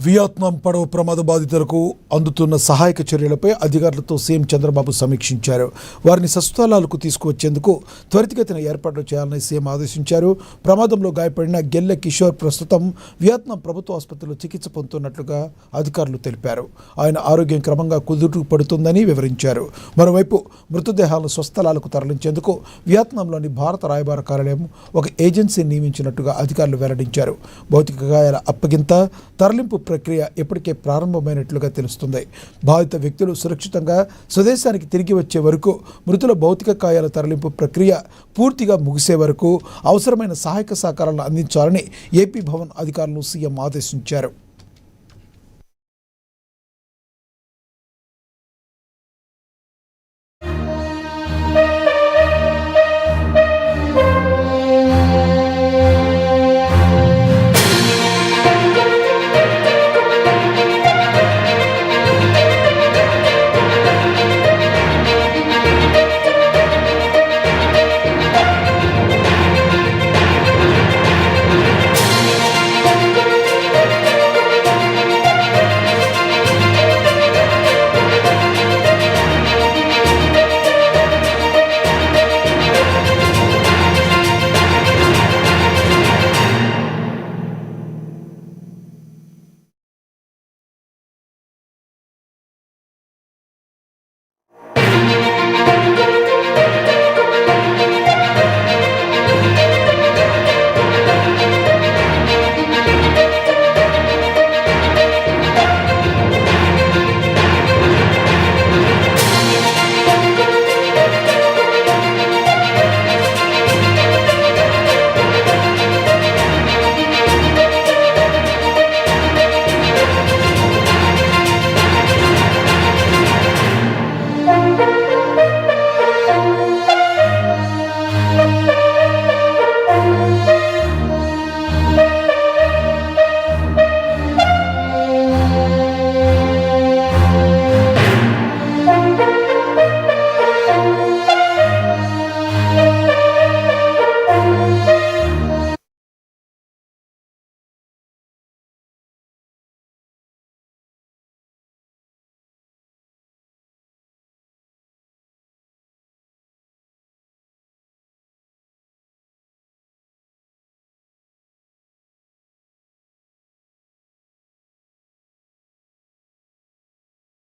Vietnam పడవ ప్రమాద బాధితులకు అందుతున్న సహాయక చర్యలపై అధికారులతో సీఎం చంద్రబాబు సమీక్షించారు. వారిని స్వస్థలాలకు తీసుకువచ్చేందుకు త్వరితగతిన ఏర్పాట్లు చేయాలని సీఎం ఆదేశించారు. ప్రమాదంలో గాయపడిన గెల్లె కిషోర్ ప్రస్తుతం వియత్నాం ప్రభుత్వ ఆసుపత్రిలో చికిత్స పొందుతున్నట్లుగా అధికారులు తెలిపారు. ఆయన ఆరోగ్యం క్రమంగా కుదుటపడుతుందని వివరించారు. మరోవైపు మృతదేహాలను స్వస్థలాలకు తరలించేందుకు వియత్నాంలోని భారత రాయబార కార్యాలయం ఒక ఏజెన్సీని నియమించినట్టుగా అధికారులు వెల్లడించారు. భౌతిక గాయాల అప్పగింత, తరలింపు ప్రక్రియ ఇప్పటికే ప్రారంభమైనట్లుగా తెలుస్తుంది. బాధిత వ్యక్తులు సురక్షితంగా స్వదేశానికి తిరిగి వచ్చే వరకు, మృతుల భౌతిక కాయాల తరలింపు ప్రక్రియ పూర్తిగా ముగిసే వరకు అవసరమైన సహాయక సహకారాలను అందించాలని ఏపీ భవన్ అధికారులు సీఎం ఆదేశించారు.